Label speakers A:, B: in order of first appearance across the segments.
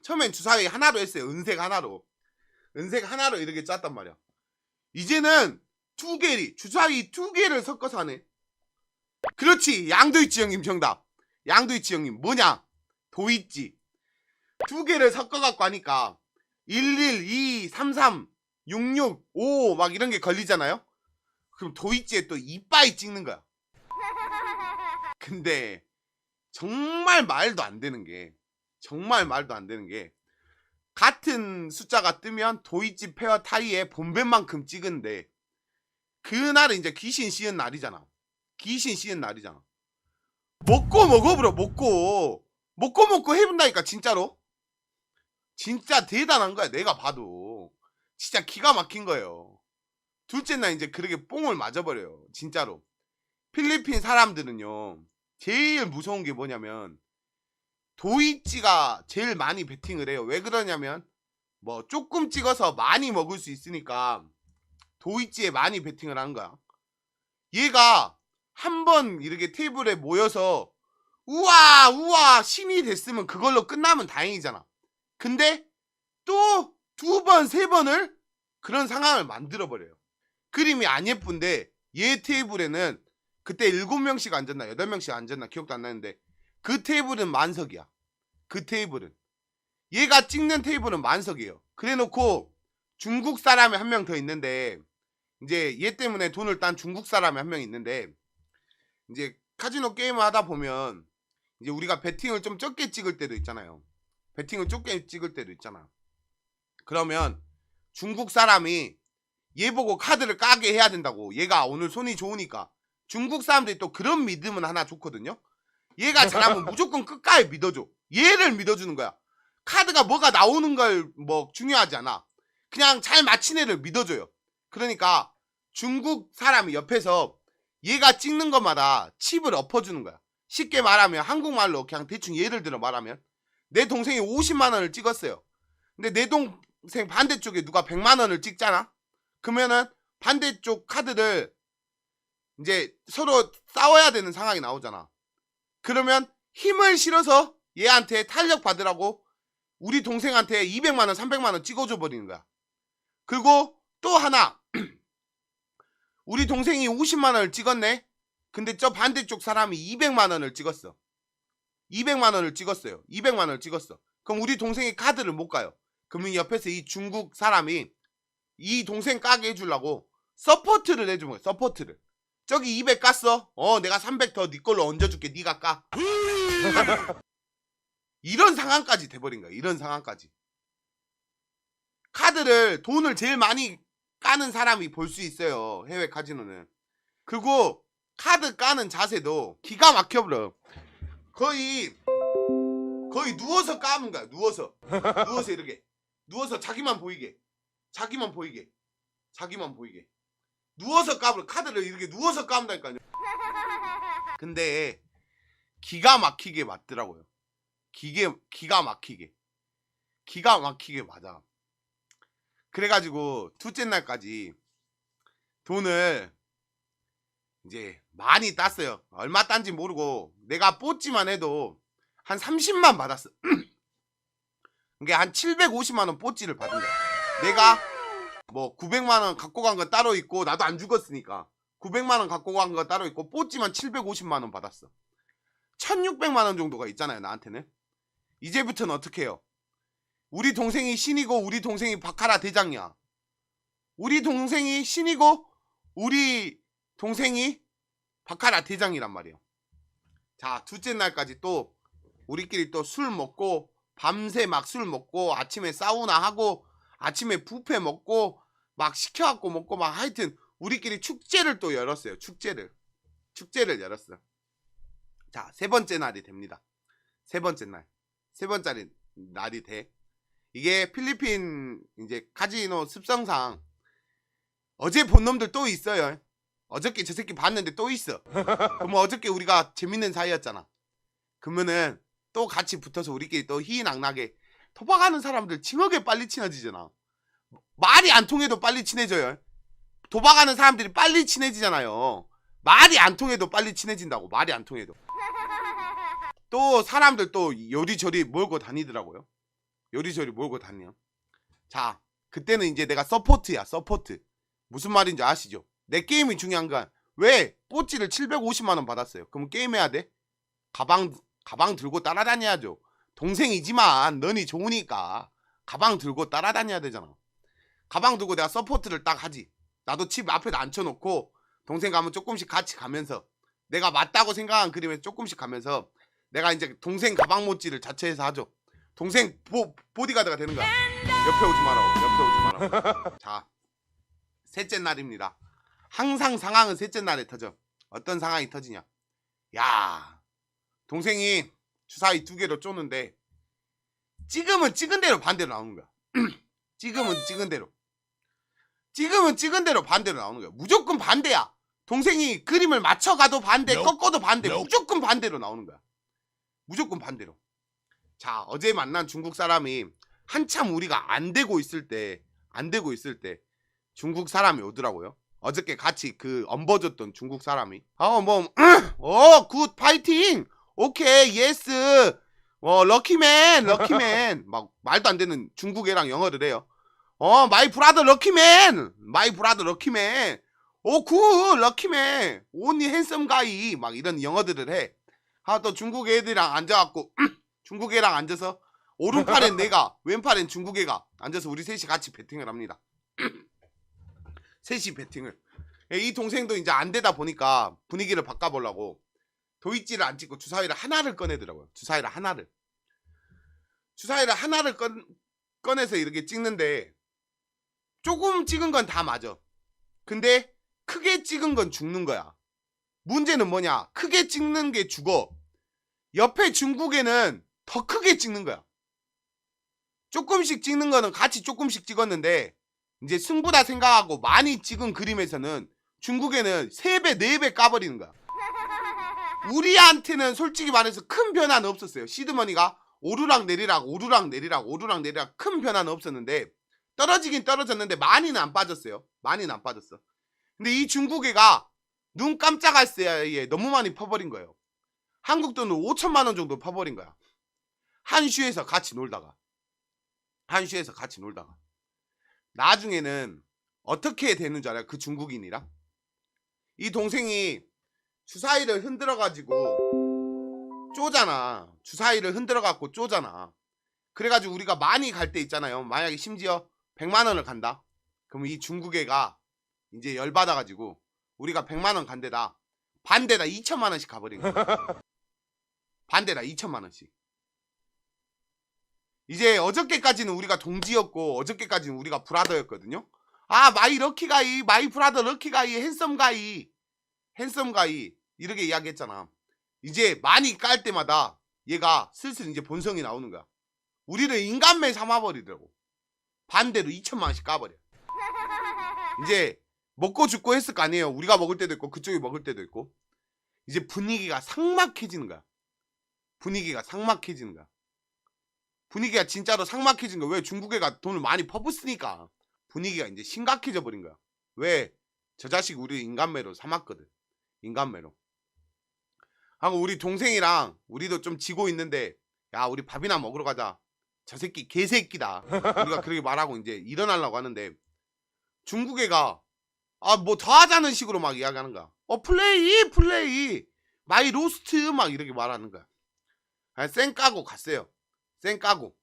A: 처음엔 주사위 하나로 했어요. 은색 하나로. 은색 하나로 이렇게 짰단 말이야. 이제는 두 개리, 주사위 두 개를 섞어서 하네. 그렇지. 양도있지 형님 정답. 양도있지 형님. 뭐냐? 도있지. 두 개를 섞어갖고 하니까 11, 2, 33, 66, 5 막 이런 게 걸리잖아요. 그럼 도있지에 또 이빠이 찍는 거야. 근데 정말 말도 안 되는 게 같은 숫자가 뜨면 도있지 페어 타이에 본배만큼 찍은데 그날은 이제 귀신 씌은 날이잖아. 귀신 씌은 날이잖아. 먹고 먹어보려. 먹고 해본다니까. 진짜로 진짜 대단한 거야. 내가 봐도 진짜 기가 막힌 거예요. 둘째 날 이제 그렇게 뽕을 맞아버려요. 진짜로. 필리핀 사람들은요 제일 무서운 게 뭐냐면 도이치가 제일 많이 베팅을 해요. 왜 그러냐면 뭐 조금 찍어서 많이 먹을 수 있으니까 도이치에 많이 베팅을 하는 거야. 얘가 한번 이렇게 테이블에 모여서 우와 신이 됐으면 그걸로 끝나면 다행이잖아. 근데 또 두 번, 세 번을 그런 상황을 만들어버려요. 그림이 안 예쁜데 얘 테이블에는 그때 7명씩 앉았나 8명씩 앉았나 기억도 안 나는데 그 테이블은 만석이야. 그 테이블은. 얘가 찍는 테이블은 만석이에요. 그래놓고 중국 사람이 한 명 더 있는데 이제 얘 때문에 돈을 딴 중국 사람이 한 명 있는데 이제 카지노 게임을 하다 보면 이제 우리가 베팅을 좀 적게 찍을 때도 있잖아요. 베팅을 적게 찍을 때도 있잖아. 그러면 중국 사람이 얘 보고 카드를 까게 해야 된다고. 얘가 오늘 손이 좋으니까. 중국 사람들이 또 그런 믿음은 하나 좋거든요. 얘가 잘하면 무조건 끝까지 믿어줘. 얘를 믿어주는 거야. 카드가 뭐가 나오는 걸 뭐 중요하지 않아. 그냥 잘 맞힌 애를 믿어줘요. 그러니까 중국 사람이 옆에서 얘가 찍는 것마다 칩을 엎어주는 거야. 쉽게 말하면 한국말로 그냥 대충 예를 들어 말하면 내 동생이 50만 원을 찍었어요. 근데 내 동생 반대쪽에 누가 100만 원을 찍잖아. 그러면은 반대쪽 카드를 이제 서로 싸워야 되는 상황이 나오잖아. 그러면 힘을 실어서 얘한테 탄력 받으라고 우리 동생한테 200만 원, 300만 원 찍어줘 버리는 거야. 그리고 또 하나 우리 동생이 50만 원을 찍었네. 근데 저 반대쪽 사람이 200만 원을 찍었어. 200만 원을 찍었어요. 200만 원을 찍었어. 그럼 우리 동생이 카드를 못 가요. 그러면 옆에서 이 중국 사람이 이 동생 까게 해주려고 서포트를 해준 거예요. 서포트를. 저기 200 깠어. 내가 300 더 네 걸로 얹어줄게. 네가 까. 이런 상황까지 돼버린 거야. 이런 상황까지. 카드를 돈을 제일 많이 까는 사람이 볼 수 있어요. 해외 카지노는. 그리고 카드 까는 자세도 기가 막혀버려. 거의 누워서 까는 거야. 누워서 이렇게. 누워서 자기만 보이게. 누워서 까버려. 카드를 이렇게 누워서 까문다니까요. 근데 기가 막히게 맞더라고요. 기가 막히게 맞아. 그래가지고 둘째 날까지 돈을 이제 많이 땄어요. 얼마 딴지 모르고 내가 뽀찌만 해도 한 30만 받았어. 그게 한 750만 원 뽀찌를 받은 거야. 내가 뭐 900만 원 갖고 간 거 따로 있고 나도 안 죽었으니까 900만 원 갖고 간 거 따로 있고 뽀찌만 750만 원 받았어. 1600만 원 정도가 있잖아요. 나한테는. 이제부터는 어떻게 해요? 우리 동생이 신이고 우리 동생이 바카라 대장이야. 우리 동생이 신이고 우리 동생이 바카라 대장이란 말이에요. 자, 둘째 날까지 또 우리끼리 또 술 먹고 밤새 막 술 먹고 아침에 사우나 하고 아침에 뷔페 먹고 막 시켜갖고 먹고 막 하여튼 우리끼리 축제를 또 열었어요. 축제를 열었어. 자, 세 번째 날이 됩니다. 세 번째 날이 돼. 이게 필리핀 이제 카지노 습성상 어제 본 놈들 또 있어요. 어저께 저 새끼 봤는데 또 있어. 그럼 어저께 우리가 재밌는 사이였잖아. 그러면은 또 같이 붙어서 우리끼리 또 희희낙낙하게 도박하는 사람들 징하게 빨리 친해지잖아. 말이 안 통해도 빨리 친해져요. 도박하는 사람들이 빨리 친해지잖아요. 말이 안 통해도 빨리 친해진다고. 말이 안 통해도. 또 사람들 또 요리저리 몰고 다니더라고요. 요리조리 몰고 다녀. 자, 그때는 이제 내가 서포트야, 서포트. 무슨 말인지 아시죠? 내 게임이 중요한 건 왜 뽀찌를 750만원 받았어요? 그럼 게임해야 돼? 가방 들고 따라다녀야죠. 동생이지만 너니 좋으니까 가방 들고 따라다녀야 되잖아. 가방 들고 내가 서포트를 딱 하지. 나도 집 앞에다 앉혀놓고 동생 가면 조금씩 같이 가면서 내가 맞다고 생각한 그림에 조금씩 가면서 내가 이제 동생 가방 모찌를 자체해서 하죠. 동생 보디가드가 되는 거야. 옆에 오지 마라. 자, 셋째 날입니다. 항상 상황은 셋째 날에 터져. 어떤 상황이 터지냐? 야, 동생이 주사위 2개로 쪼는데 찍으면 찍은 대로 반대로 나오는 거야. 찍으면 찍은 대로 반대로 나오는 거야. 무조건 반대야. 동생이 그림을 맞춰가도 반대, 꺾어도 반대, 무조건 반대로 나오는 거야. 무조건 반대로. 자, 어제 만난 중국 사람이 한참 우리가 안 되고 있을 때 중국 사람이 오더라고요. 어저께 같이 그 엄버졌던 중국 사람이 굿 파이팅 오케이 예스 럭키맨 막 말도 안 되는 중국 애랑 영어를 해요. 마이 브라더 럭키맨 오 굿 럭키맨 온리 핸섬 가이 막 이런 영어들을 해. 또 중국 애들이랑 앉아갖고 중국 애랑 앉아서 오른팔엔 내가 왼팔엔 중국 애가 앉아서 우리 셋이 같이 배팅을 합니다. 셋이 배팅을. 이 동생도 이제 안 되다 보니까 분위기를 바꿔보려고 도이찌를 안 찍고 주사위를 하나를 꺼내더라고요. 주사위를 하나를 꺼내서 이렇게 찍는데 조금 찍은 건 다 맞아. 근데 크게 찍은 건 죽는 거야. 문제는 뭐냐? 크게 찍는 게 죽어. 옆에 중국에는 더 크게 찍는 거야. 조금씩 찍는 거는 같이 조금씩 찍었는데 이제 승부다 생각하고 많이 찍은 그림에서는 중국에는 3배, 4배 까버리는 거야. 우리한테는 솔직히 말해서 큰 변화는 없었어요. 시드머니가 오르락 내리락 큰 변화는 없었는데 떨어지긴 떨어졌는데 많이는 안 빠졌어요. 근데 이 중국 애가 눈 깜짝할 새에 너무 많이 퍼버린 거예요. 한국 돈으로 5천만 원 정도 퍼버린 거야. 한슈에서 같이 놀다가 나중에는 어떻게 되는 줄 알아요? 그 중국인이랑 이 동생이 주사위를 흔들어가지고 쪼잖아. 주사위를 흔들어갖고 쪼잖아. 그래가지고 우리가 많이 갈 때 있잖아요. 만약에 심지어 100만 원을 간다. 그럼 이 중국 애가 이제 열받아가지고 우리가 100만 원 간데다 반대다 2천만 원씩 가버린 거야. 반대다 2천만 원씩. 이제 어저께까지는 우리가 동지였고 어저께까지는 우리가 브라더였거든요. 마이 럭키가이 마이 브라더 럭키가이 핸섬가이 이렇게 이야기했잖아. 이제 많이 깔 때마다 얘가 슬슬 이제 본성이 나오는 거야. 우리를 인간매 삼아버리더라고. 반대로 2천만 원씩 까버려. 이제 먹고 죽고 했을 거 아니에요. 우리가 먹을 때도 있고 그쪽이 먹을 때도 있고. 이제 분위기가 삭막해지는 거야. 분위기가 진짜로 삭막해진 거야. 왜? 중국 애가 돈을 많이 퍼붓으니까 분위기가 이제 심각해져 버린 거야. 왜? 저 자식 우리 인간매로 삼았거든. 인간매로. 하고 우리 동생이랑 우리도 좀 지고 있는데 야 우리 밥이나 먹으러 가자. 저 새끼 개새끼다. 우리가 그렇게 말하고 이제 일어나려고 하는데 중국 애가 뭐 더 하자는 식으로 막 이야기하는 거야. 플레이 마이 로스트 막 이렇게 말하는 거야. 쌩 까고 갔어요. 쌩 까고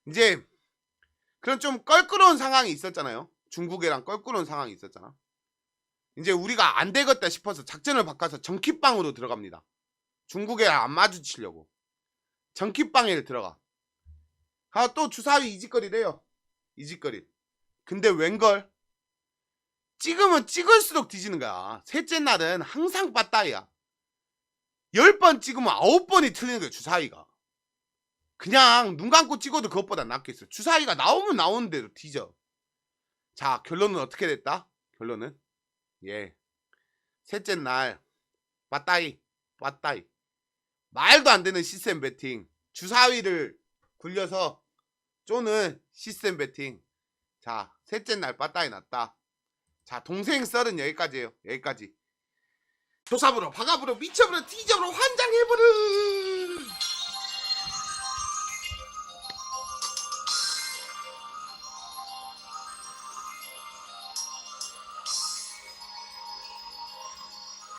A: 이제 그런 좀 껄끄러운 상황이 있었잖아요. 중국 애랑 껄끄러운 상황이 있었잖아. 이제 우리가 안 되겠다 싶어서 작전을 바꿔서 정키방으로 들어갑니다. 중국 애랑 안 마주치려고 정키방에 들어가. 또 주사위 이짓거리래요. 이짓거리. 근데 웬걸 찍으면 찍을수록 뒤지는 거야. 셋째 날은 항상 빠따이야. 10번 찍으면 9번이 틀리는 거야. 주사위가. 그냥 눈 감고 찍어도 그것보다 낫겠어. 주사위가 나오면 나오는 대로 뒤져. 자, 결론은 어떻게 됐다? 결론은 셋째 날 빠따이 말도 안 되는 시스템 배팅. 주사위를 굴려서 쪼는 시스템 배팅. 자, 셋째 날 빠따이 났다. 자, 동생 썰은 여기까지예요. 여기까지. 조사부로, 박아부로, 미쳐부로, 뒤져부로, 환장해부로.